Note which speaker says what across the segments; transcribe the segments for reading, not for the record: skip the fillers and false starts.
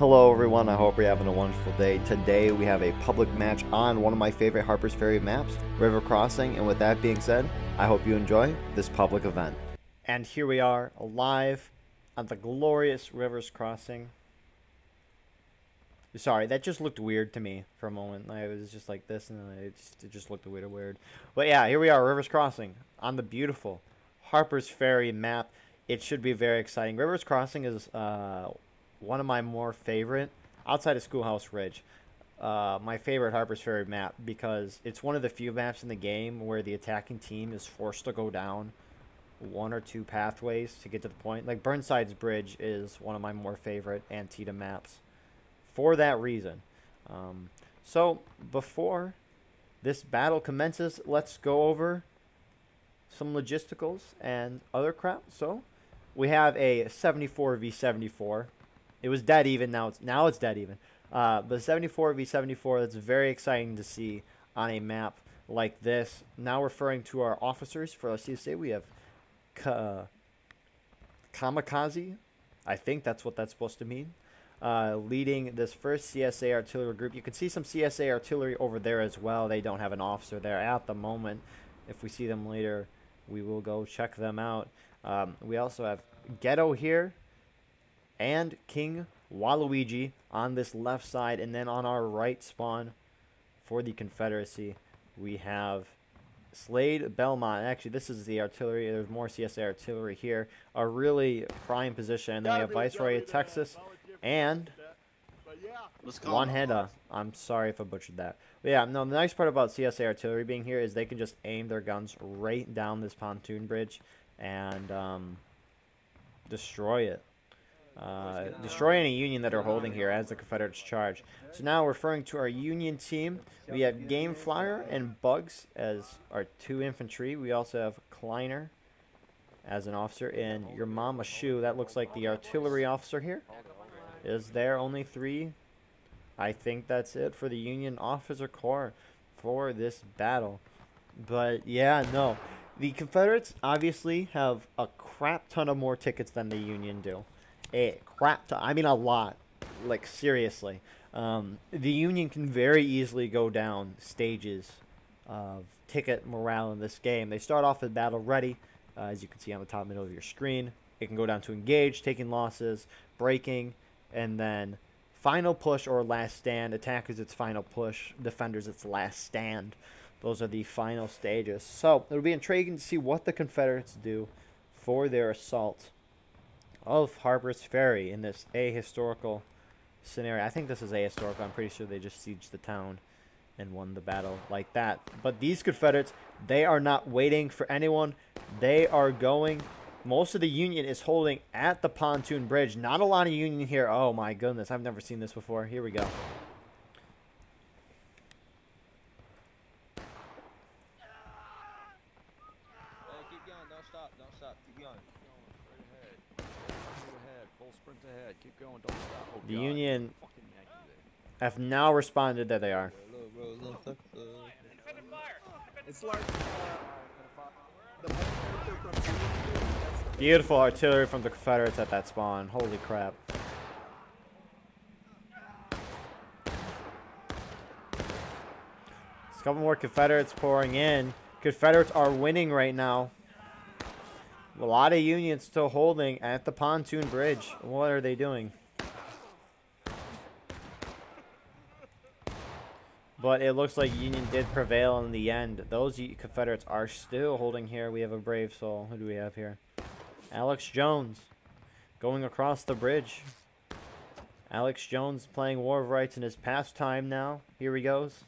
Speaker 1: Hello everyone, I hope you're having a wonderful day. Today we have a public match on one of my favorite Harper's Ferry maps, River Crossing, and with that being said, I hope you enjoy this public event. And here we are, live on the glorious Rivers Crossing. Sorry, that just looked weird to me for a moment. I was just like this, and then it just looked a little weird. But yeah, here we are, Rivers Crossing, on the beautiful Harper's Ferry map. It should be very exciting. Rivers Crossing is one of my more favorite, outside of Schoolhouse Ridge, my favorite Harper's Ferry map, because it's one of the few maps in the game where the attacking team is forced to go down one or two pathways to get to the point. Like Burnside's Bridge is one of my more favorite Antietam maps for that reason. So before this battle commences, let's go over some logisticals and other crap. So we have a 74 v 74. It was dead even, now it's dead even. But 74 v 74, that's very exciting to see on a map like this. Now referring to our officers for our CSA, we have Kamikaze. I think that's what that's supposed to mean. Leading this first CSA artillery group. You can see some CSA artillery over there as well. They don't have an officer there at the moment. If we see them later, we will go check them out. We also have Ghetto here and King Waluigi on this left side, and then on our right spawn for the Confederacy we have Slade Belmont. Actually, this is the artillery. There's more CSA artillery here, a really prime position. And then we have Viceroy of Texas and One Henda. I'm sorry if I butchered that. But yeah, no, the nice part about CSA artillery being here is they can just aim their guns right down this pontoon bridge and destroy it. Destroy any Union that are holding here as the Confederates charge. So now referring to our Union team, we have Gameflyer and Bugs as our two infantry. We also have Kleiner as an officer, and your Mama Shoe, that looks like the artillery officer here. Is there only three? I think that's it for the Union officer corps for this battle. But yeah, no. The Confederates obviously have a crap ton of more tickets than the Union do. A crap ton. I mean a lot. Like seriously. The Union can very easily go down stages of ticket morale in this game. They start off with battle ready, as you can see on the top middle of your screen. It can go down to engage, taking losses, breaking, and then final push or last stand. Attack is its final push. Defenders its last stand. Those are the final stages. So it'll be intriguing to see what the Confederates do for their assault of Harper's Ferry in this ahistorical scenario. I think this is ahistorical. I'm pretty sure they just sieged the town and won the battle like that. But these Confederates, they are not waiting for anyone. They are going. Most of the Union is holding at the pontoon bridge. Not a lot of Union here. Oh my goodness, I've never seen this before. Here we go.
Speaker 2: Keep going, don't stop. Oh,
Speaker 1: The
Speaker 2: God.
Speaker 1: Union have now responded that they are.
Speaker 3: It's like
Speaker 1: Beautiful artillery from the Confederates at that spawn. Holy crap. There's a couple more Confederates pouring in. Confederates are winning right now. A lot of Unions still holding at the pontoon bridge. What are they doing? But it looks like Union did prevail in the end. Those Confederates are still holding here. We have a brave soul. Who do we have here? Alex Jones going across the bridge. Alex Jones playing War of Rights in his pastime now. Here he goes.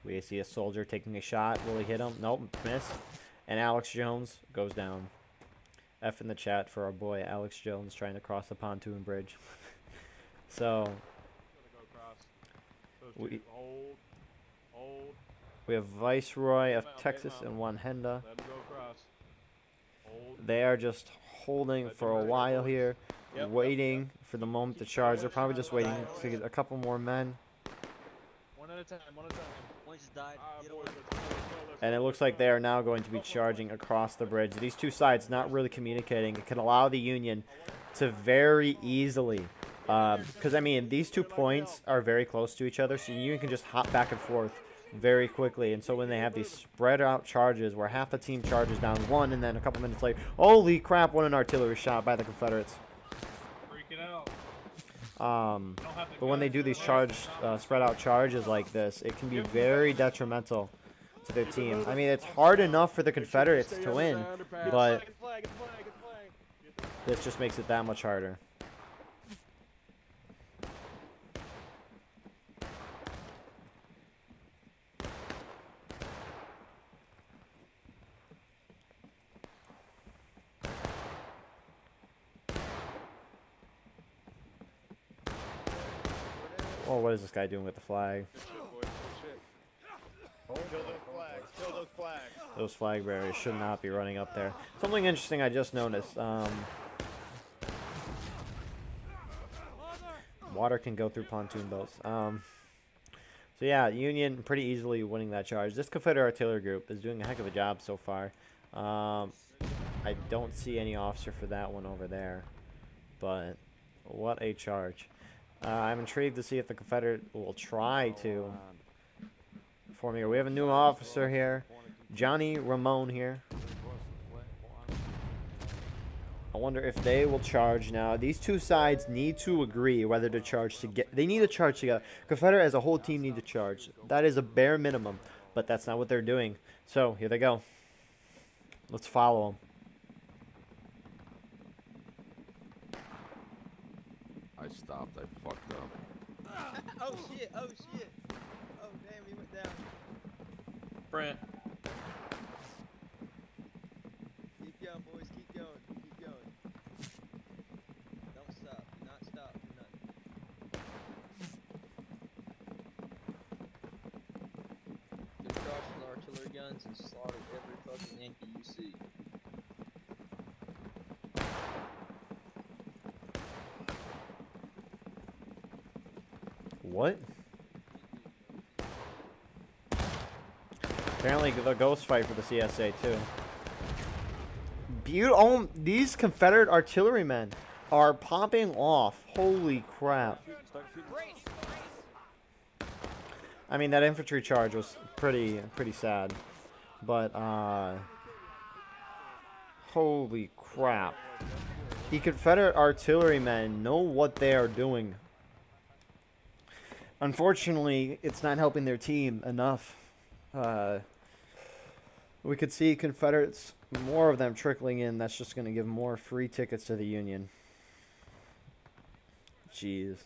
Speaker 1: We see a soldier taking a shot. Will he hit him? Nope, miss. And Alex Jones goes down. F in the chat for our boy Alex Jones trying to cross the pontoon bridge. So we have Viceroy of Texas and One Henda. They are just holding for a while here, waiting for the moment to charge. They're probably just waiting to get a couple more men.
Speaker 2: One at a time, one at a time.
Speaker 1: And it looks like they are now going to be charging across the bridge. These two sides not really communicating. It can allow the Union to very easily, because I mean these 2 points are very close to each other, so the Union can just hop back and forth very quickly. And so when they have these spread out charges where half the team charges down one, and then a couple minutes later, holy crap, what an artillery shot by the Confederates. But when they do these spread out charges like this, it can be very detrimental to their team. I mean, it's hard enough for the Confederates to win, but this just makes it that much harder. Oh, what is this guy doing with the flag? Those flag bearers should not be running up there. Something interesting I just noticed. Water can go through pontoon boats. So yeah, Union pretty easily winning that charge. This Confederate artillery group is doing a heck of a job so far. I don't see any officer for that one over there. But what a charge. I'm intrigued to see if the Confederate will try to form here. We have a new officer here, Johnny Ramone here. I wonder if they will charge now. These two sides need to agree whether to charge together. They need to charge together. Confederate as a whole team need to charge. That is a bare minimum, but that's not what they're doing. So here they go. Let's follow them.
Speaker 2: I stopped. I fucked up.
Speaker 3: Oh shit! Oh shit! Oh damn, he went down.
Speaker 4: Brent.
Speaker 3: Keep going, boys. Keep going. Keep going. Don't stop. Do not stop. Do nothing. Just charge with artillery guns and slaughter every fucking Yankee you see.
Speaker 1: What? Apparently the ghost fight for the CSA too. Oh, these Confederate artillerymen are popping off. Holy crap. I mean, that infantry charge was pretty sad. But holy crap. The Confederate artillerymen know what they are doing. Unfortunately, it's not helping their team enough. We could see Confederates, more of them trickling in. That's just going to give more free tickets to the Union. Jeez.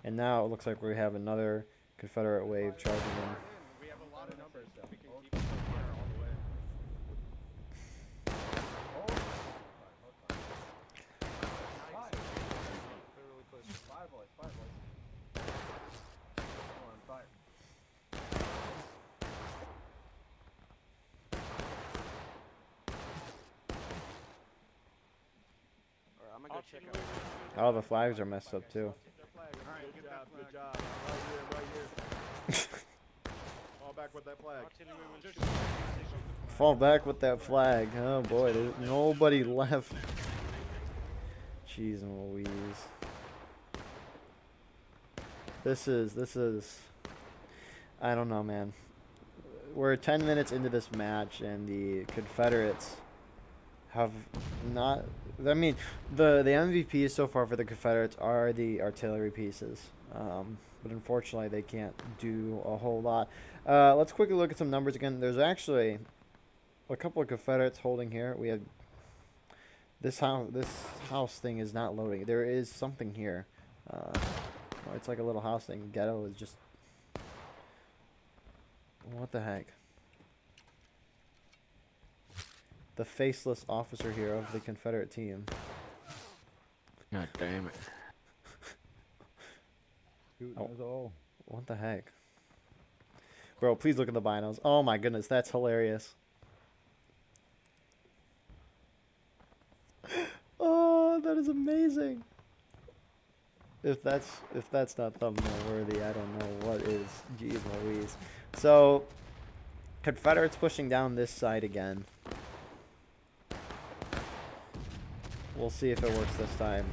Speaker 1: And now it looks like we have another Confederate wave charging in.
Speaker 5: We have a lot of numbers, though. We can keep them all the way.
Speaker 4: I'm gonna go check out.
Speaker 1: Oh, the flags are messed up too.
Speaker 5: Good job. Right here. Fall back with that flag.
Speaker 1: Fall back with that flag. Oh boy, there's nobody left. Jeez and Louise. This is I don't know, man. We're 10 minutes into this match and the Confederates have not, I mean, the MVPs so far for the Confederates are the artillery pieces. But unfortunately they can't do a whole lot. Let's quickly look at some numbers again. There's actually a couple of Confederates holding here. We have this house thing is not loading. There is something here. It's like a little house thing. Ghetto is just, what the heck? The faceless officer here of the Confederate team.
Speaker 2: God damn it.
Speaker 1: Oh, what the heck? Bro, please look at the binos. Oh my goodness, that's hilarious. Oh, that is amazing. If that's not thumbnail worthy, I don't know what is. Jeez Louise. So, Confederates pushing down this side again. We'll see if it works this time.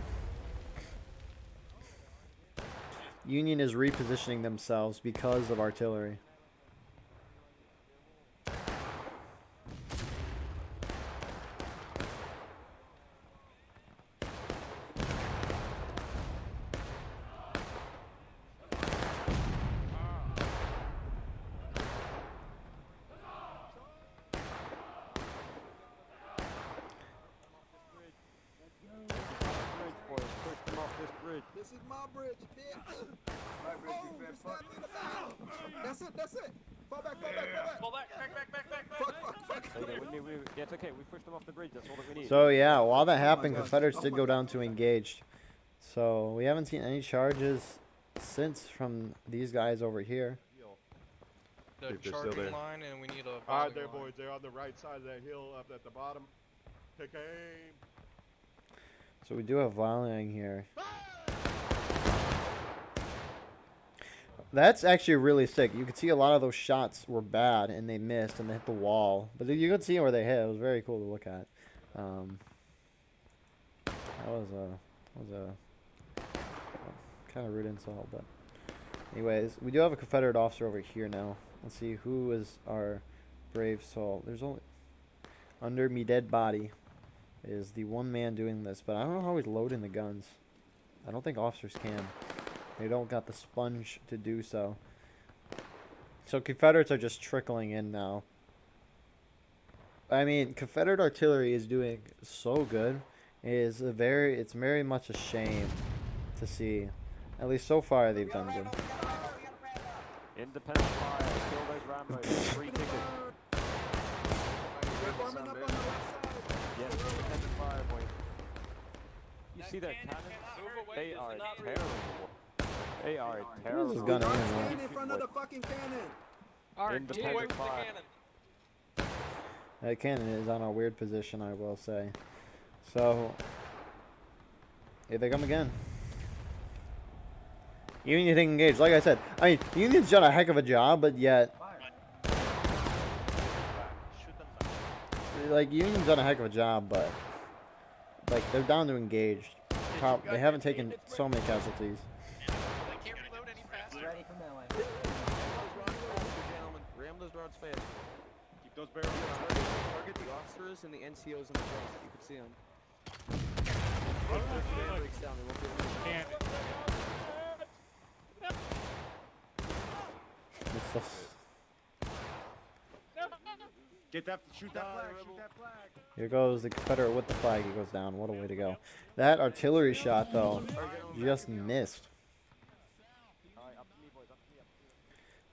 Speaker 1: Union is repositioning themselves because of artillery.
Speaker 5: This is my bridge, bitch. My bridge, you fat fuck. That's it, that's it. Fall back, fall back, fall back.
Speaker 4: Fall back.
Speaker 5: Fuck.
Speaker 6: Yeah, it's okay. We pushed them off the bridge. That's all that we need.
Speaker 1: So yeah, while that happened, Confederates did go down to engaged. So we haven't seen any charges since from these guys over here.
Speaker 4: The
Speaker 5: If they're still
Speaker 4: charging
Speaker 5: there.
Speaker 4: line, and we need a.
Speaker 5: Alright,
Speaker 4: volley
Speaker 5: there,
Speaker 4: line.
Speaker 5: boys. They're on the right side of that hill up at the bottom. Take aim.
Speaker 1: So we do have volleying here. That's actually really sick. You could see a lot of those shots were bad and they missed and they hit the wall. But you could see where they hit. It was very cool to look at. That was a kind of rude insult, but anyways, we do have a Confederate officer over here now. Let's see who is our brave soul. There's only under me dead body is the one man doing this, but I don't know how he's loading the guns. I don't think officers can. They don't got the sponge to do so. So Confederates are just trickling in now. I mean, Confederate artillery is doing so good. It's very much a shame to see. At least so far they've done good.
Speaker 6: Independent fire. Kill those Rambos. Free tickets.
Speaker 5: They're forming up on the left side.
Speaker 6: Yes, independent fire, boy. You see their cannons? They are terrible. They are terrible.
Speaker 1: This is gonna end,
Speaker 5: Stand in front of the fucking cannon.
Speaker 6: Independent fire.
Speaker 1: That cannon is on a weird position, I will say. So, here they come again. Union getting engaged. Like I said, I mean, Union's done a heck of a job, but yet, like, Union's done a heck of a job, but like they're down to engaged. They haven't taken so many casualties.
Speaker 4: Ready for melee.
Speaker 7: Gentlemen, ram those rods fast. Keep those barrels ready. Target the officers and the NCOs in the front. You can see them. If their fan breaks down, they won't be able to.
Speaker 1: It's just,
Speaker 5: Get that, shoot that flag, shoot that flag.
Speaker 1: here goes the Confederate with the flag. He goes down. What a way to go. That artillery shot, though, just missed.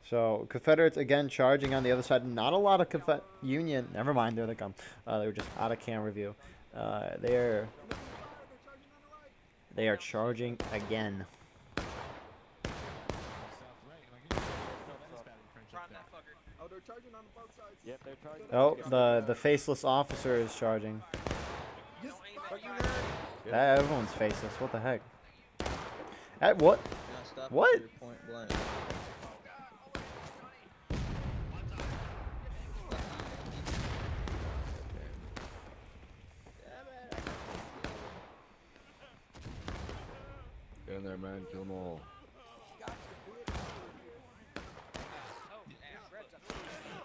Speaker 1: So, Confederates again charging on the other side. Not a lot of Union. Never mind, there they come. They were just out of camera view. They are charging again.
Speaker 5: Oh, they're charging on both sides.
Speaker 6: Yep, they're charging.
Speaker 1: Oh, the faceless officer is charging. Everyone's faceless. What the heck? At what?
Speaker 3: Now stop
Speaker 1: What?
Speaker 3: at your point blank.
Speaker 2: Get in there, man. Kill them all.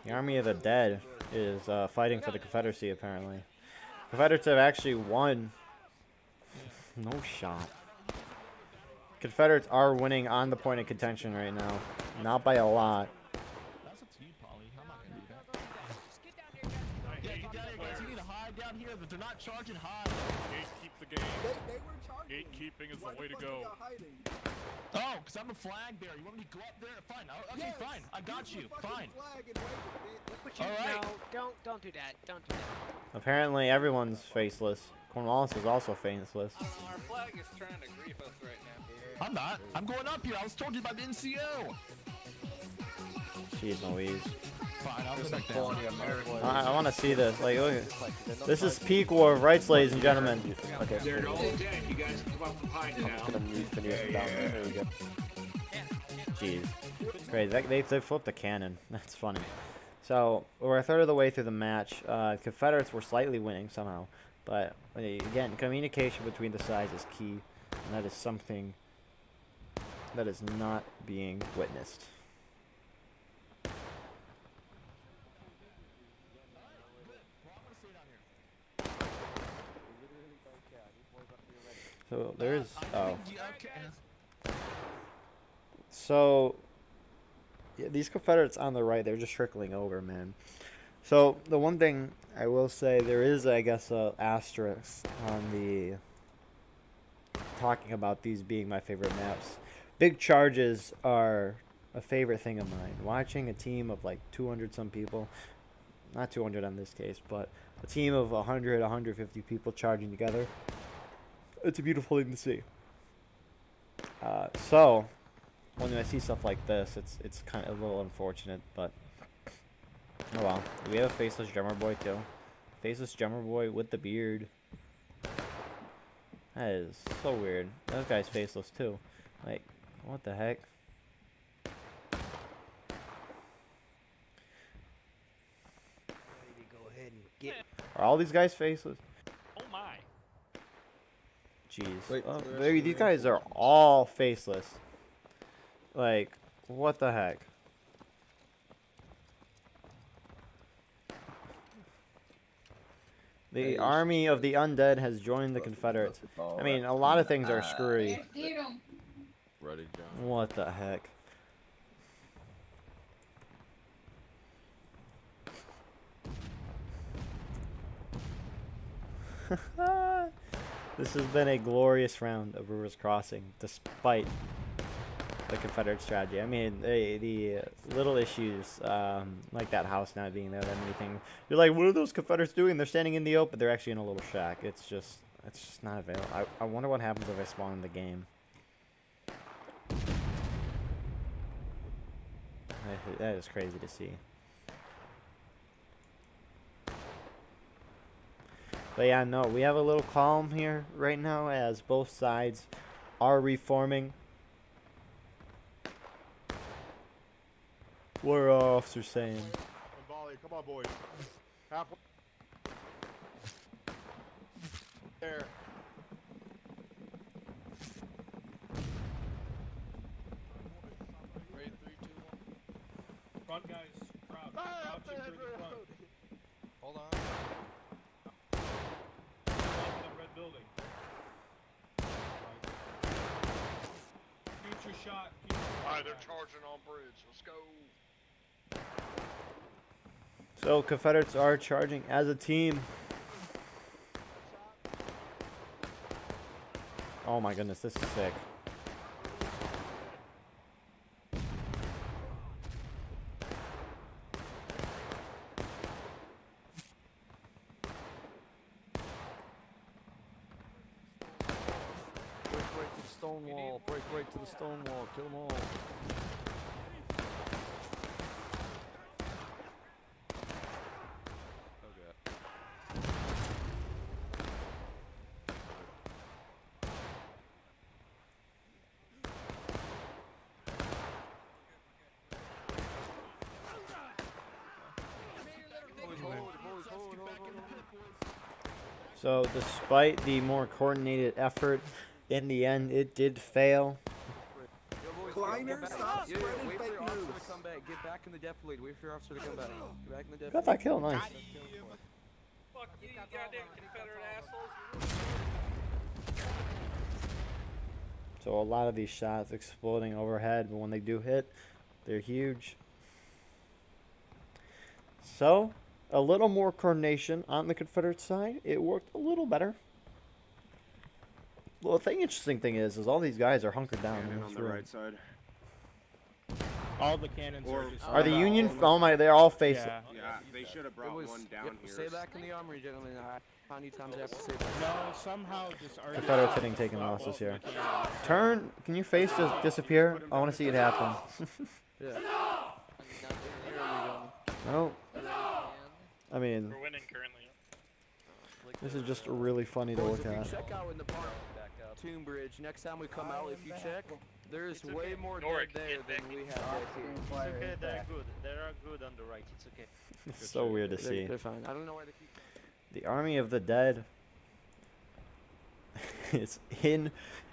Speaker 1: The Army of the Dead is fighting for the Confederacy, apparently. Confederates have actually won. No shot. Confederates are winning on the point of contention right now. Not by a lot.
Speaker 8: That's up to you, Polly. I'm not gonna do that. Just get down here, guys. Yeah, get down here, guys. You need to hide down here. If they're not charging, hide.
Speaker 9: Gatekeep the game.
Speaker 5: They were charging.
Speaker 9: Gatekeeping is
Speaker 5: Why
Speaker 9: the way to
Speaker 5: fuck
Speaker 9: go.
Speaker 5: are y'all hiding?
Speaker 8: Oh, because I'm a flag bearer. You want me to go up there? Fine. Okay,
Speaker 5: Yes,
Speaker 8: fine. I got
Speaker 5: use
Speaker 8: you.
Speaker 5: the fucking
Speaker 8: Fine.
Speaker 5: flag and wave it, bitch.
Speaker 8: All right.
Speaker 10: No, don't do that. Don't do that.
Speaker 1: Apparently everyone's faceless. Cornwallis is also faceless.
Speaker 4: Our flag is trying to grief us right now.
Speaker 8: I'm not. I'm going up here. I was told you about the NCO.
Speaker 1: Jeez Louise.
Speaker 8: Fine, I'll sit back down.
Speaker 1: I want to see this. Like, look at this is peak war of rights, ladies and gentlemen.
Speaker 6: Okay.
Speaker 9: They're all dead. You guys come up behind
Speaker 6: I'm
Speaker 9: now.
Speaker 6: just gonna mute Phineas down there. There we go.
Speaker 1: Jeez, it's crazy. They flipped a cannon. That's funny. So we're a third of the way through the match. Confederates were slightly winning somehow, but again, communication between the sides is key, and that is something that is not being witnessed. So there's So yeah, these Confederates on the right, they're just trickling over, man. So the one thing I will say, there is, I guess, a asterisk on the talking about these being my favorite maps. Big charges are a favorite thing of mine. Watching a team of like 200 some people, not 200 on this case, but a team of 100, 150 people charging together, it's a beautiful thing to see. So when I see stuff like this, it's kind of a little unfortunate, but oh well. We have a faceless drummer boy too. Faceless drummer boy with the beard. That is so weird. That guy's faceless too. Like, what the heck?
Speaker 3: Go ahead and get.
Speaker 1: Are all these guys faceless?
Speaker 8: Oh my.
Speaker 1: Jeez.
Speaker 7: Wait,
Speaker 1: Oh,
Speaker 7: the rest
Speaker 1: baby,
Speaker 7: of the
Speaker 1: these guys are all faceless. Like, what the heck? The army of the undead has joined the Confederates. I mean, a lot of things are screwy.
Speaker 2: Ready, John?
Speaker 1: What the heck? This has been a glorious round of Rivers Crossing, despite the Confederate strategy. I mean, the little issues, like that house not being there, that anything. You're like, what are those Confederates doing? They're standing in the open. They're actually in a little shack. It's just not available. I wonder what happens if I spawn in the game. That is crazy to see. But yeah, no, we have a little calm here right now as both sides are reforming. What are our officers saying?
Speaker 5: Come on, boys. Halfway. There.
Speaker 4: Ready, 3, 2, 1.
Speaker 8: Front guys, crouch in through the front.
Speaker 4: Hold on.
Speaker 8: The red building. Future shot.
Speaker 9: Alright, they're charging on bridge. Let's go.
Speaker 1: So Confederates are charging as a team. Oh my goodness, this is sick.
Speaker 6: Break right to the stone wall. Break right to the stone wall. Kill them all.
Speaker 1: So despite the more coordinated effort, in the end it did fail.
Speaker 5: Kleiner, stop
Speaker 7: Yeah,
Speaker 5: spreading
Speaker 7: wait for
Speaker 5: fake
Speaker 7: your officer
Speaker 5: news.
Speaker 7: to come back. Get back in the def lead. Wait for your officer to come back. Get back in the def
Speaker 1: Got that kill, nice.
Speaker 4: Fuck you, you goddamn Confederate assholes.
Speaker 1: So a lot of these shots exploding overhead, but when they do hit, they're huge. So, a little more coordination on the Confederate side. It worked a little better. Well, the interesting thing is all these guys are hunkered down in this room.
Speaker 9: side.
Speaker 8: All the cannons are just.
Speaker 1: Are the Union? Oh my, they're all facing.
Speaker 8: Yeah.
Speaker 9: Yeah, they should have brought
Speaker 7: Boys,
Speaker 9: one down
Speaker 7: yep,
Speaker 9: here.
Speaker 7: Stay back in the armory, gentlemen. How many times I have to say that?
Speaker 8: No, somehow this already.
Speaker 1: Confederates hitting, taking losses here. Turn. Can your face just disappear? I want to see it happen.
Speaker 7: Yeah.
Speaker 1: Oh,
Speaker 3: And
Speaker 1: I mean,
Speaker 4: We're winning currently.
Speaker 1: this is just really funny to
Speaker 7: Boys,
Speaker 1: look
Speaker 7: if you
Speaker 1: at.
Speaker 7: check out in the pontoon bridge, next time we come out, if you check, there's way more dead
Speaker 4: Noric,
Speaker 7: there
Speaker 4: get
Speaker 7: than
Speaker 4: back.
Speaker 7: we have dead here.
Speaker 11: It's okay, they're good. They are good on the right. It's okay.
Speaker 1: It's so weird to see.
Speaker 7: They're fine. I don't know why they keep.
Speaker 1: The army of the dead is in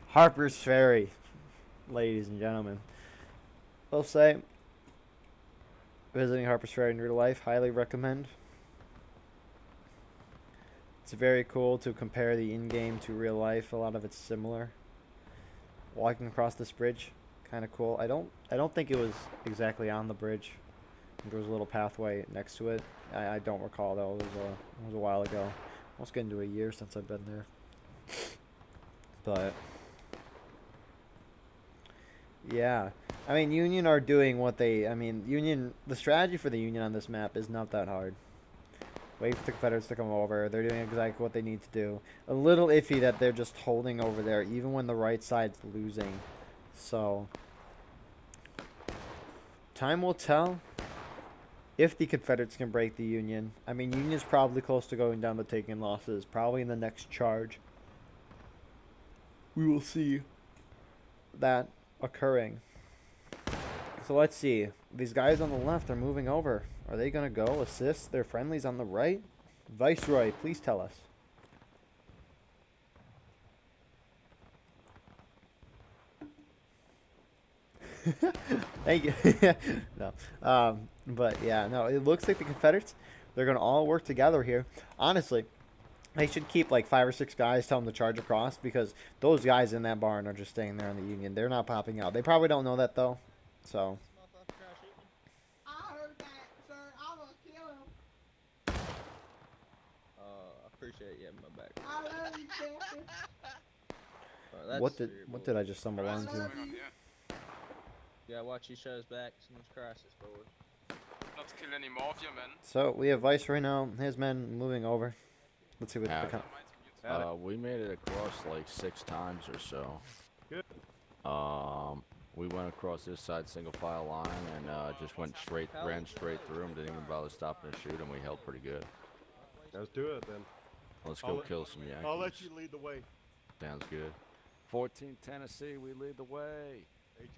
Speaker 1: Harper's Ferry, ladies and gentlemen. I'll say, visiting Harper's Ferry in real life, highly recommend. It's very cool to compare the in-game to real life. A lot of it's similar. Walking across this bridge, kind of cool. I don't think it was exactly on the bridge. I think there was a little pathway next to it. I don't recall though. It was a while ago. Almost getting to a year since I've been there. But yeah, I mean, Union are doing what they. I mean, Union. The strategy for the Union on this map is not that hard. Wait for the Confederates to come over. They're doing exactly what they need to do. A little iffy that they're just holding over there, even when the right side's losing. So time will tell if the Confederates can break the Union. I mean, Union's probably close to going down to taking losses. Probably in the next charge, we will see that occurring. So let's see. These guys on the left are moving over. Are they going to go assist their friendlies on the right? Viceroy, please tell us. Thank you. No. But yeah, no, it looks like the Confederates, they're going to all work together here. Honestly, they should keep like 5 or 6 guys, tell them to charge across, because those guys in that barn are just staying there in the Union. They're not popping out. They probably don't know that though. So
Speaker 3: I appreciate you having my back.
Speaker 5: I love you, Captain.
Speaker 1: what did I just stumble onto?
Speaker 3: Yeah, watch each other's back. Someone's crisis, boys.
Speaker 4: Not kill any mafia men.
Speaker 1: So we have Vice right now. His men moving over. Let's see what the
Speaker 2: we made it across like 6 times or so.
Speaker 6: Good.
Speaker 2: We went across this side single file line and just went straight, ran straight through them. Didn't even bother stopping to shoot, and we held pretty good.
Speaker 6: Let's do it then.
Speaker 2: Let's go kill some Yankees.
Speaker 6: I'll let you lead the way.
Speaker 2: Sounds good. 14 Tennessee, we lead the way.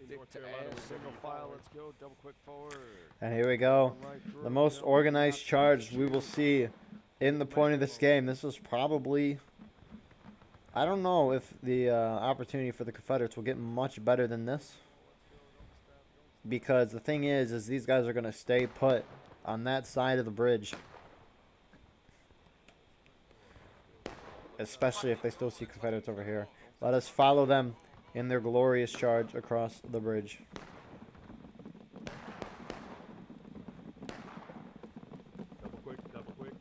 Speaker 6: 18 North Carolina,
Speaker 2: Single file, let's go. Double quick forward.
Speaker 1: And here we go. The most organized charge we will see in the point of this game. This was probably... I don't know if the opportunity for the Confederates will get much better than this. Because the thing is these guys are going to stay put on that side of the bridge. Especially if they still see Confederates over here. Let us follow them in their glorious charge across the bridge.
Speaker 6: Double quick, double quick.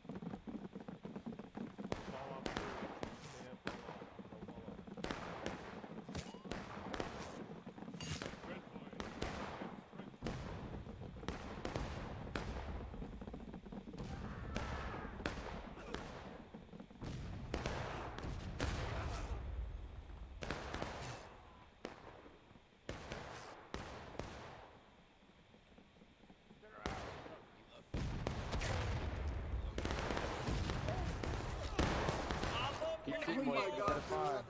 Speaker 7: Oh my God.
Speaker 4: Are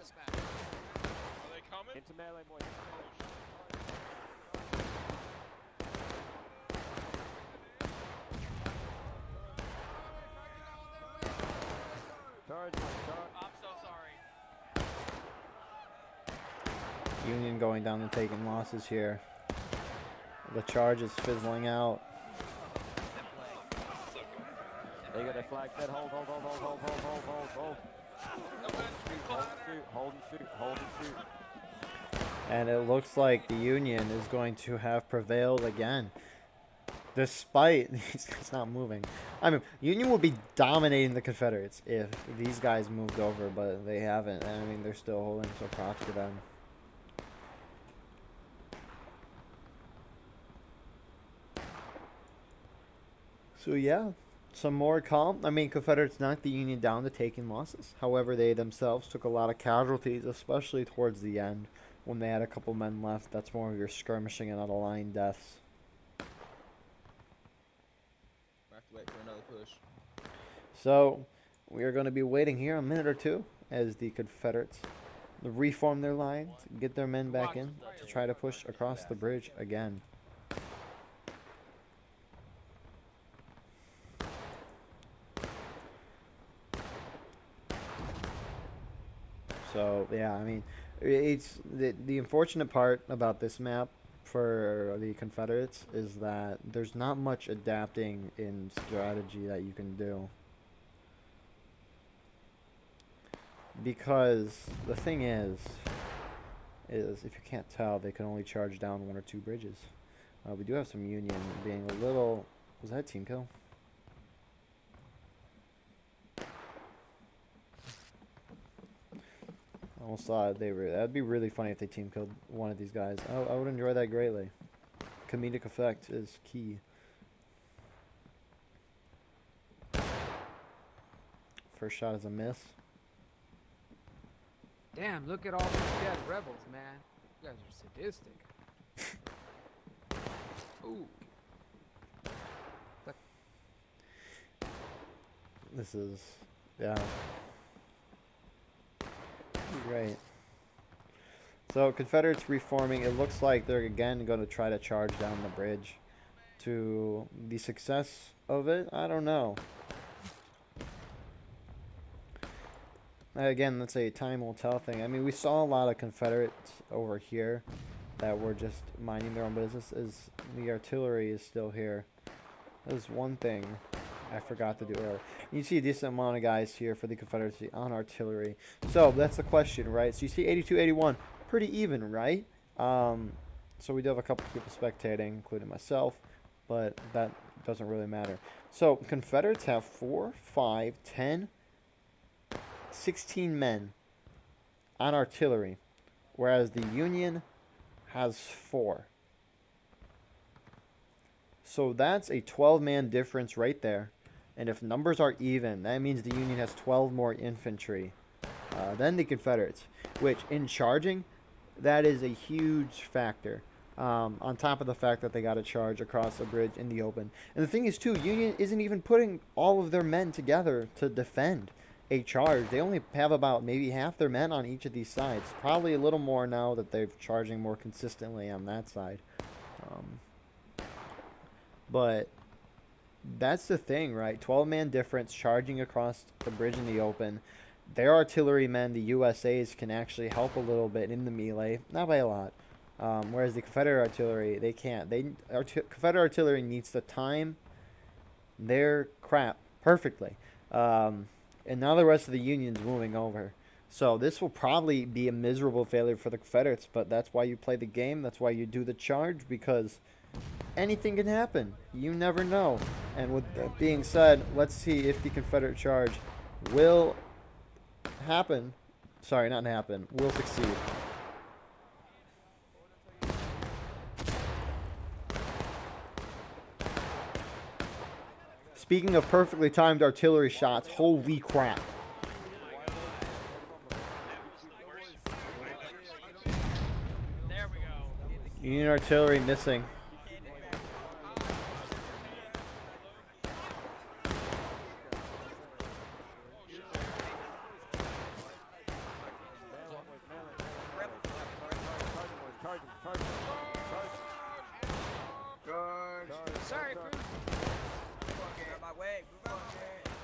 Speaker 4: they coming?
Speaker 7: Into melee, boys. Charge,
Speaker 4: I'm so sorry.
Speaker 1: Union going down and taking losses here. The charge is fizzling out.
Speaker 7: They got a flag. Dead. Hold. Hold and shoot.
Speaker 1: And it looks like the Union is going to have prevailed again. Despite these guys not moving. I mean, Union would be dominating the Confederates if these guys moved over, but they haven't. I mean, they're still holding, so props to them. So yeah, some more calm. I mean, Confederates knocked the Union down to taking losses. However, they themselves took a lot of casualties, especially towards the end when they had a couple men left. That's more of your skirmishing and out-of-line deaths. So we are going to be waiting here a minute or two as the Confederates reform their lines, get their men back in to try to push across the bridge again. So yeah, I mean, it's the unfortunate part about this map for the Confederates is that there's not much adapting in strategy that you can do. Because the thing is if you can't tell, they can only charge down 1 or 2 bridges. We do have some Union being a little... Was that a team kill? Almost thought they were... That'd be really funny if they team killed one of these guys. I would enjoy that greatly. Comedic effect is key. First shot is a miss.
Speaker 12: Damn, look at all these dead rebels, man. You guys are sadistic. Ooh.
Speaker 1: This is... Yeah. Great. So, Confederates reforming. It looks like they're again going to try to charge down the bridge. To the success of it, I don't know. Again, that's a time will tell thing. I mean, we saw a lot of Confederates over here that were just minding their own business. As the artillery is still here. There's one thing I forgot to do earlier. You see a decent amount of guys here for the Confederacy on artillery. So that's the question, right? So you see 82-81, pretty even, right? So we do have a couple people spectating, including myself, but that doesn't really matter. So Confederates have 4, 5, 10, 16 men on artillery, whereas the Union has 4. So that's a 12-man difference right there. And if numbers are even, that means the Union has 12 more infantry than the Confederates, which in charging, that is a huge factor. On top of the fact that they got to charge across a bridge in the open. And the thing is, too, Union isn't even putting all of their men together to defend a charge. They only have about maybe half their men on each of these sides. Probably a little more now that they're charging more consistently on that side. But that's the thing, right? 12-man difference charging across the bridge in the open. Their artillerymen, the USA's, can actually help a little bit in the melee. Not by a lot. Whereas the Confederate artillery, they can't. Confederate artillery needs to time their crap perfectly. And now the rest of the Union's moving over. So this will probably be a miserable failure for the Confederates, but that's why you play the game. That's why you do the charge, because anything can happen. You never know. And with that being said, let's see if the Confederate charge will happen. Sorry, not happen. Will succeed. Speaking of perfectly timed artillery shots, holy crap. Union artillery missing.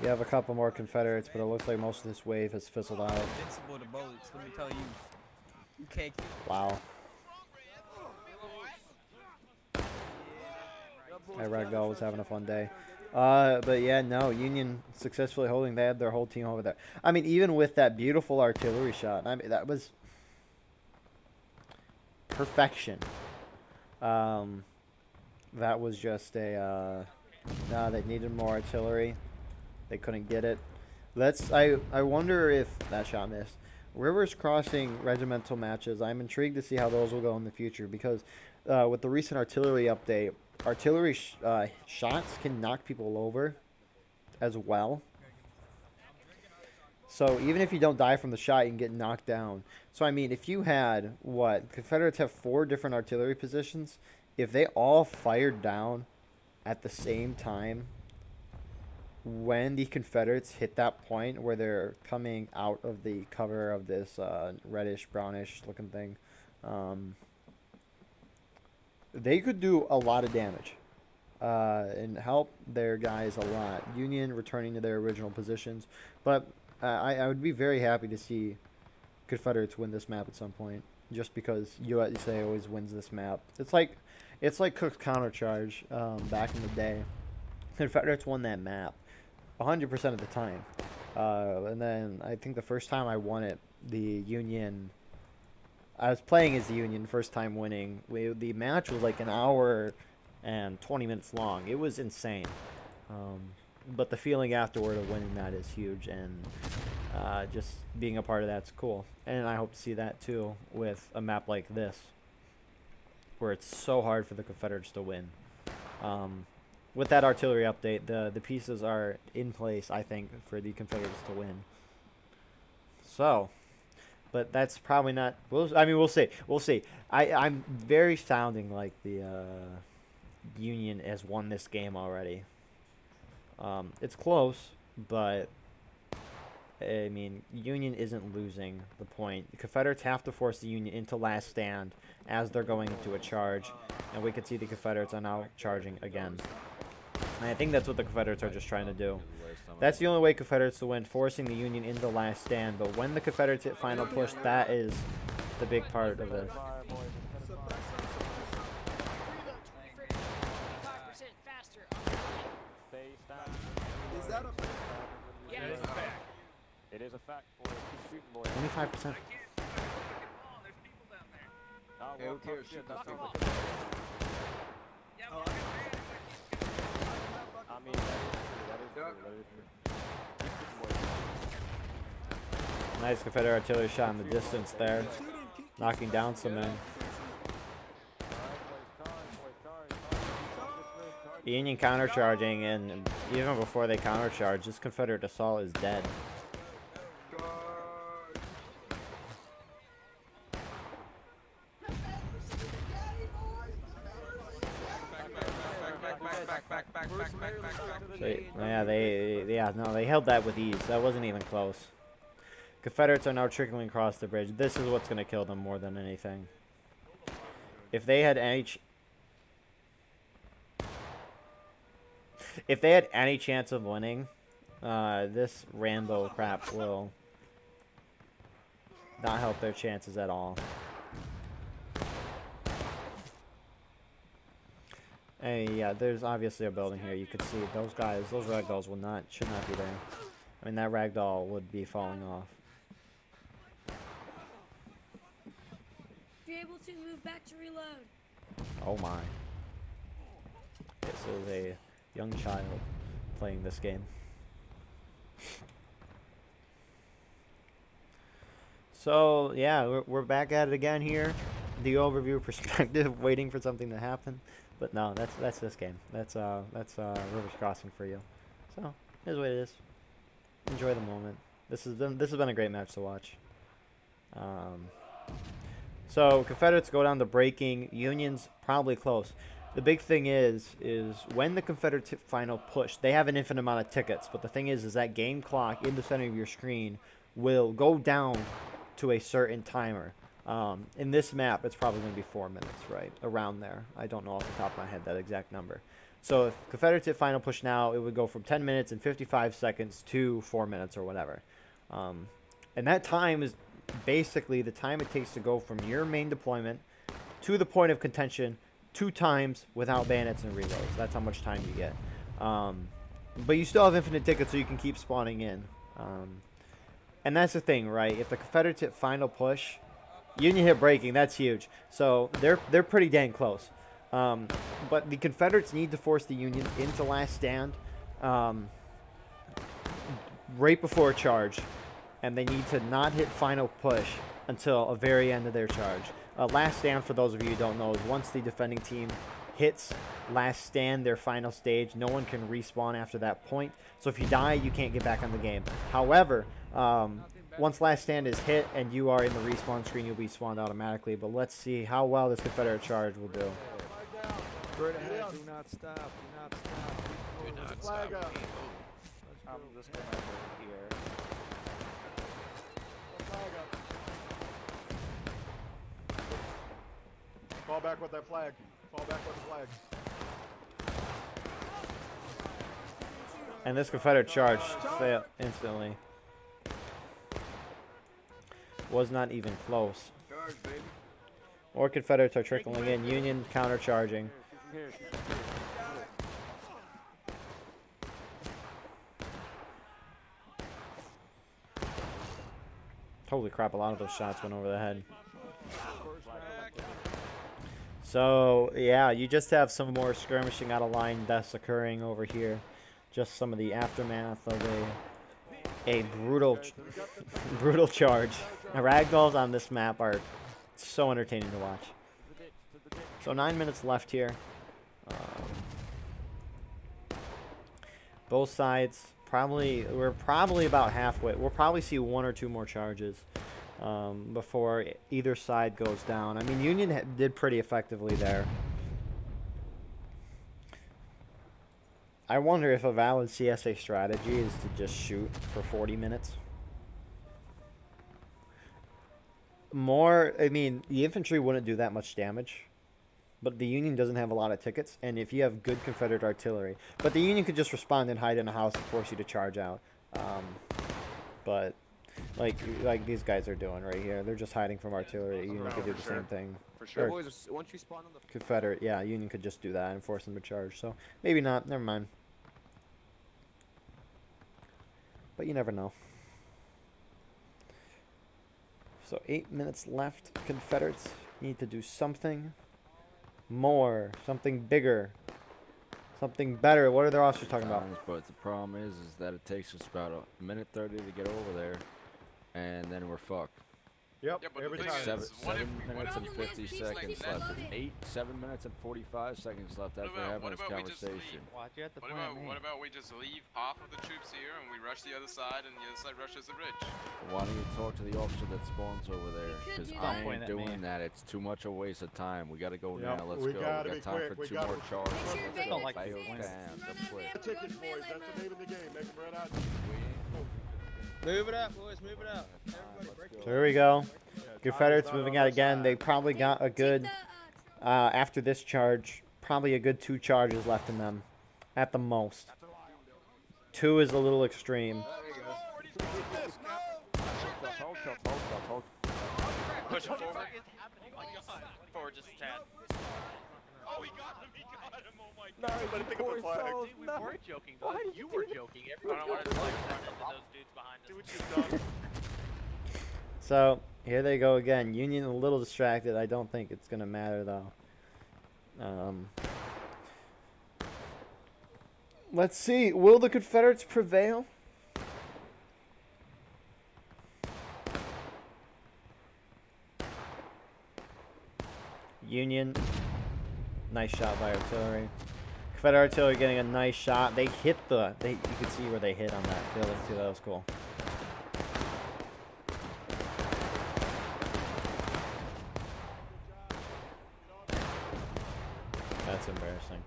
Speaker 1: You have a couple more Confederates, but it looks like most of this wave has fizzled out.
Speaker 13: Invincible to bullets, let me tell you. You can't.
Speaker 1: Wow. Hey, Ragdoll was having a fun day. But yeah, no, Union successfully holding. They had their whole team over there. I mean, even with that beautiful artillery shot, I mean, that was perfection. That was just a, no, they needed more artillery. They couldn't get it. I wonder if that shot missed. Rivers crossing regimental matches. I'm intrigued to see how those will go in the future, because with the recent artillery update, artillery shots can knock people over as well. So even if you don't die from the shot, you can get knocked down. So I mean, if you had, what, Confederates have 4 different artillery positions. If they all fired down at the same time, when the Confederates hit that point where they're coming out of the cover of this reddish, brownish looking thing, they could do a lot of damage and help their guys a lot. Union returning to their original positions. But I would be very happy to see Confederates win this map at some point, just because USA always wins this map. It's like Cook's countercharge back in the day. Confederates won that map 100% of the time. And then I think the first time I won it, the Union... I was playing as the Union, first time winning. The match was like an hour and 20 minutes long. It was insane. But the feeling afterward of winning that is huge, and just being a part of that's cool. And I hope to see that too with a map like this, where it's so hard for the Confederates to win. With that artillery update, the pieces are in place, I think, for the Confederates to win. So, but that's probably not... I mean, we'll see. We'll see. I'm very sounding like the Union has won this game already. It's close, but... I mean, Union isn't losing the point. The Confederates have to force the Union into last stand as they're going into a charge. And we can see the Confederates are now charging again. And I think that's what the Confederates are just trying to do. That's the only way Confederates to win, forcing the Union into last stand. But when the Confederates hit final push, that is the big part of this.
Speaker 5: Is that a fact?
Speaker 10: Yeah,
Speaker 6: It is a fact. It is a fact, boys. Keep shooting, boys.
Speaker 1: 25%.
Speaker 5: Hey, who cares? Shoot that stuff.
Speaker 6: I mean, that is true. Keep shooting, boys.
Speaker 1: Nice Confederate artillery shot in the distance there, knocking down some men. The Union countercharging, and even before they countercharge, this Confederate assault is dead. So, they held that with ease. That wasn't even close. Confederates are now trickling across the bridge. This is what's going to kill them more than anything. If they had any chance of winning, this Rambo crap will not help their chances at all. Hey, yeah, there's obviously a building here. You can see those guys, those ragdolls should not be there. I mean, that ragdoll would be falling off.
Speaker 14: Be able to move back to reload.
Speaker 1: Oh my. This is a young child playing this game. So, yeah, we're back at it again here. The overview perspective, waiting for something to happen. But no, that's this game. That's Rivers Crossing for you. So, here's what it is. Enjoy the moment. This has been a great match to watch. So Confederates go down to breaking. Union's probably close. The big thing is when the Confederate final push, they have an infinite amount of tickets. But the thing is that game clock in the center of your screen will go down to a certain timer. In this map, it's probably going to be 4 minutes, right? Around there. I don't know off the top of my head that exact number. So if Confederates hit final push now, it would go from 10 minutes and 55 seconds to 4 minutes or whatever. And that time is basically the time it takes to go from your main deployment to the point of contention 2 times without bandits and reloads. That's how much time you get. But you still have infinite tickets, so you can keep spawning in. And that's the thing, right? If the Confederates hit final push, Union hit breaking, that's huge. So they're pretty dang close. But the Confederates need to force the Union into last stand right before charge. And they need to not hit final push until a very end of their charge. Last stand, for those of you who don't know, is once the defending team hits last stand, their final stage, no one can respawn after that point. So if you die, you can't get back on the game. However, once last stand is hit and you are in the respawn screen, you'll be spawned automatically. But let's see how well this Confederate charge will do.
Speaker 5: Straight ahead, do not stop, do not stop.
Speaker 15: Do not stop.
Speaker 6: I'm just gonna go here.
Speaker 5: Fall back with that flag. Fall back with the flag.
Speaker 1: And this Confederate charge failed instantly. Was not even close.
Speaker 9: Charge, baby.
Speaker 1: More Confederates are trickling in. Union countercharging. Holy crap, a lot of those shots went over the head. So, yeah, you just have some more skirmishing out of line deaths occurring over here. Just some of the aftermath of a brutal brutal charge. The ragdolls on this map are so entertaining to watch. So 9 minutes left here. Both sides we're probably about halfway. We'll probably see one or two more charges before either side goes down. I mean, Union did pretty effectively there. I wonder if a valid CSA strategy is to just shoot for 40 minutes. I mean, the infantry wouldn't do that much damage. But the Union doesn't have a lot of tickets, and if you have good Confederate artillery, but the Union could just respond and hide in a house and force you to charge out. But like these guys are doing right here, they're just hiding from artillery. The Union could do the same thing.
Speaker 7: For sure.
Speaker 1: Or
Speaker 7: Boys, once you spawn on the
Speaker 1: Confederate, yeah, Union could just do that and force them to charge. So maybe not. Never mind. But you never know. So 8 minutes left. Confederates need to do something more, something bigger, something better. What are their officers talking about?
Speaker 2: But the problem is that it takes us about a minute 30 to get over there, and then we're fucked.
Speaker 5: Yep,
Speaker 9: Yeah, but
Speaker 5: every
Speaker 9: the
Speaker 5: time.
Speaker 9: thing is, what if
Speaker 2: minutes and
Speaker 9: we
Speaker 2: 50 seconds left. There's 7 minutes and 45 seconds left after having this conversation.
Speaker 11: What about we just leave half of the troops here and we rush the other side and the other side rushes the ridge?
Speaker 2: Why don't you talk to the officer that spawns over there? Because I ain't doing that. It's too much a waste of time. We gotta go now. Let's go. We got time for 2 more charges. Let's go. Bail down. Let's quit.
Speaker 5: Tickets, boys. That's the name of the game. Make them run out.
Speaker 3: Move it up, boys. Move it up. Everybody break it.
Speaker 1: So here we go. Confederates moving out again. They probably got a good, after this charge, probably a good 2 charges left in them, at the most. 2 is a little extreme.
Speaker 11: Push him forward. Forward just a tad. Oh, he got him. He got him. Oh my god.
Speaker 5: No, but pick up the flag.
Speaker 11: Dude, we weren't joking. You were joking. Everyone wanted to run into those dudes behind us. Do what you've done.
Speaker 1: So here they go again. Union a little distracted. I don't think it's gonna matter though. Let's see. Will the Confederates prevail? Union. Nice shot by artillery. Confederate artillery getting a nice shot. They hit you could see where they hit on that building too. That was cool. That's embarrassing.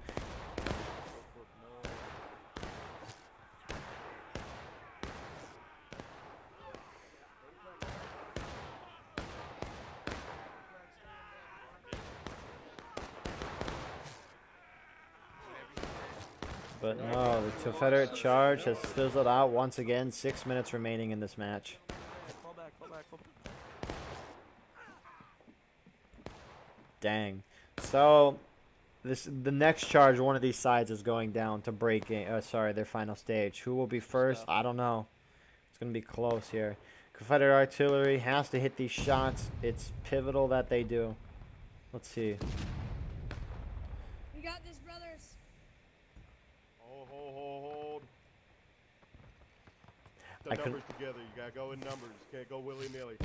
Speaker 1: But no, the Confederate charge has fizzled out once again. 6 minutes remaining in this match.
Speaker 6: Fall back, fall back, fall back.
Speaker 1: Dang. So the next charge, one of these sides is going down to breaking. Their final stage. Who will be first? I don't know. It's gonna be close here. Confederate artillery has to hit these shots. It's pivotal that they do. Let's see.
Speaker 14: We got this, brothers.
Speaker 5: Hold. The
Speaker 1: I
Speaker 5: numbers together. You gotta go in numbers. You can't go willy-nilly.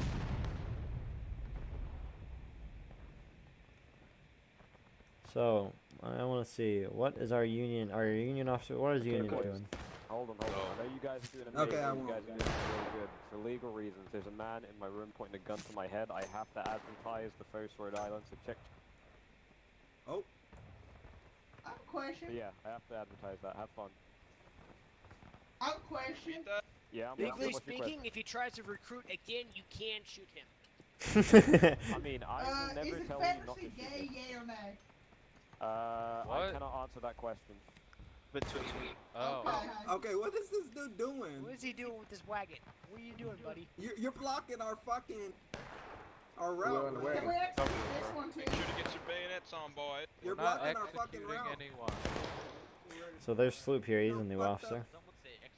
Speaker 1: So I want to see what is our union officer. What is union doing?
Speaker 6: Hold on. I know you guys are doing amazing. You guys are doing really good. For legal reasons, there's a man in my room pointing a gun to my head. I have to advertise the first Rhode Island, so check.
Speaker 5: Oh.
Speaker 15: I have a question.
Speaker 6: Yeah, I have to advertise that. Have fun.
Speaker 15: question.
Speaker 6: Yeah,
Speaker 10: Legally speaking, if he tries to recruit again, you can shoot him.
Speaker 6: I mean, I will never tell you not to shoot him.
Speaker 15: Yay or nay?
Speaker 6: I cannot answer that question.
Speaker 11: Between.
Speaker 5: Okay, what is this dude doing?
Speaker 10: What is he doing with this wagon? What are you doing, buddy?
Speaker 5: You're blocking our fucking route.
Speaker 15: Can we execute this one too?
Speaker 9: Make sure to get your bayonets on, boy.
Speaker 5: You're blocking our fucking route.
Speaker 1: So there's Sloop here. He's a new officer.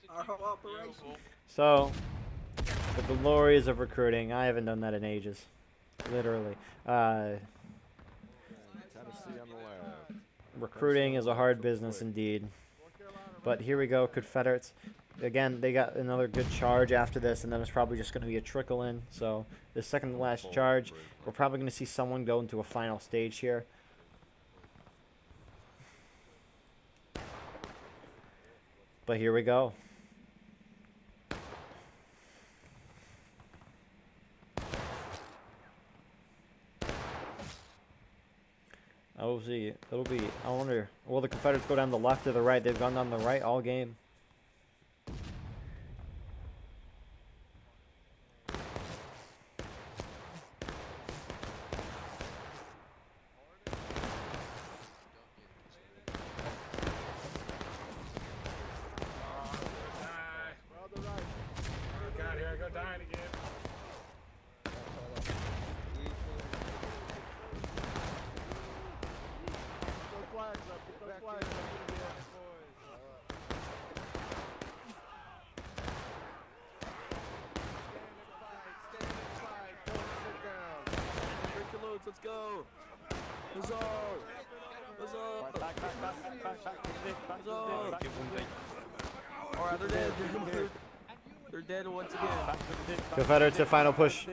Speaker 5: Our whole operation.
Speaker 1: So, the glories of recruiting. I haven't done that in ages. Literally. Recruiting is a hard business indeed. But here we go, Confederates. Again, they got another good charge after this, and then it's probably just going to be a trickle in. So, the second to last charge, we're probably going to see someone go into a final stage here. But here we go. Oh, see, it'll be, I wonder, will the Confederates go down the left or the right? They've gone down the right all game.
Speaker 7: Let's go! Huzzah! Huzzah! Alright, they're dead. They're dead once again.
Speaker 1: Confederates at final push.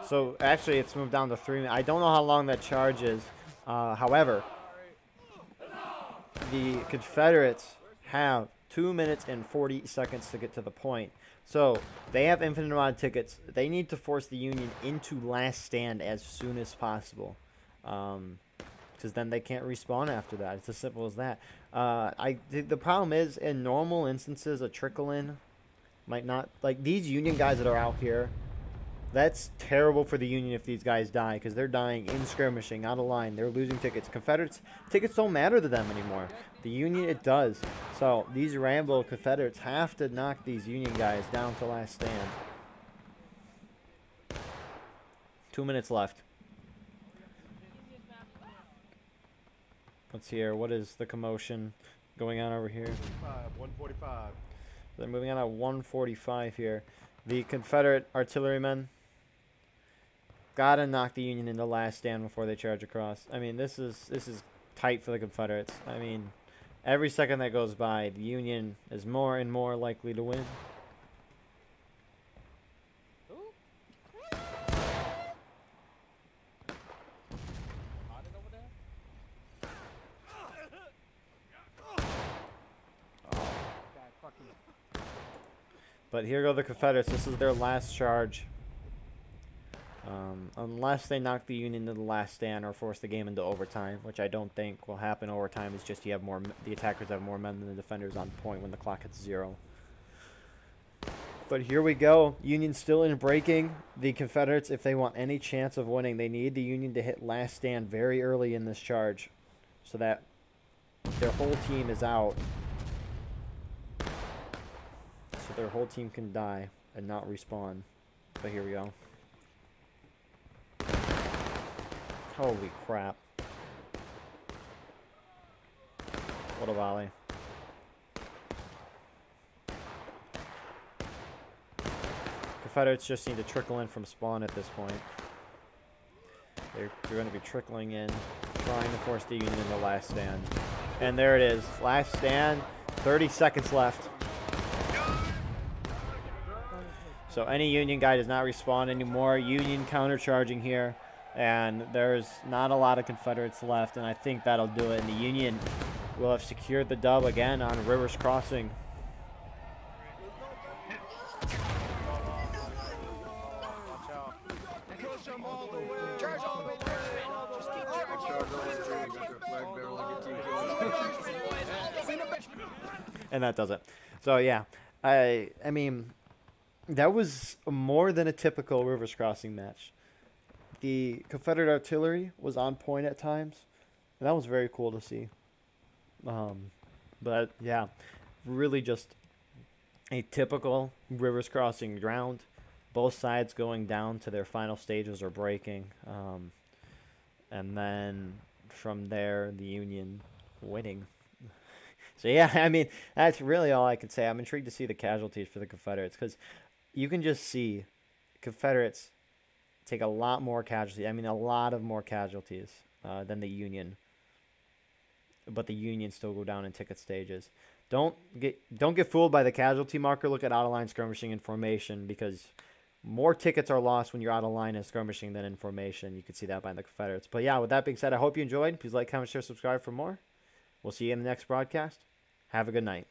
Speaker 1: So, actually, it's moved down to 3. I don't know how long that charge is. However, the Confederates have 2 minutes and 40 seconds to get to the point. So, they have infinite amount of tickets. They need to force the Union into last stand as soon as possible. Because then they can't respawn after that. It's as simple as that. The problem is, in normal instances, a trickle-in might not... Like, these Union guys that are out here, that's terrible for the Union if these guys die. Because they're dying in skirmishing, out of line. They're losing tickets. Confederates, tickets don't matter to them anymore. The Union, it does. So, these Rambo Confederates have to knock these Union guys down to last stand. 2 minutes left. Let's hear, what is the commotion going on over here?
Speaker 16: 145.
Speaker 1: They're moving on at 145 here. The Confederate artillerymen gotta knock the Union into last stand before they charge across. I mean, this is tight for the Confederates. I mean, every second that goes by, the Union is more and more likely to win. But here go the Confederates. This is their last charge. Unless they knock the Union into the last stand or force the game into overtime, which I don't think will happen. Overtime is just you have more. The attackers have more men than the defenders on point when the clock hits 0. But here we go. Union still in breaking. The Confederates, if they want any chance of winning, they need the Union to hit last stand very early in this charge, so that their whole team is out. So their whole team can die and not respawn. But here we go. Holy crap. What a volley. Confederates just need to trickle in from spawn at this point. They're going to be trickling in, trying to force the Union into last stand. And there it is. Last stand. 30 seconds left. So any Union guy does not respawn anymore. Union countercharging here. And there's not a lot of Confederates left, and I think that'll do it. And the Union will have secured the dub again on Rivers Crossing. And that does it. So yeah, I mean, that was more than a typical Rivers Crossing match. The Confederate artillery was on point at times, and that was very cool to see. But yeah, really just a typical Rivers Crossing round. Both sides going down to their final stages or breaking. And then from there, the Union winning. So yeah, I mean, that's really all I can say. I'm intrigued to see the casualties for the Confederates because you can just see Confederates take a lot more casualties. I mean, a lot of more casualties than the Union. But the Union still go down in ticket stages. Don't get fooled by the casualty marker. Look at out of line skirmishing and formation because more tickets are lost when you're out of line and skirmishing than in formation. You can see that by the Confederates. But yeah, with that being said, I hope you enjoyed. Please like, comment, share, subscribe for more. We'll see you in the next broadcast. Have a good night.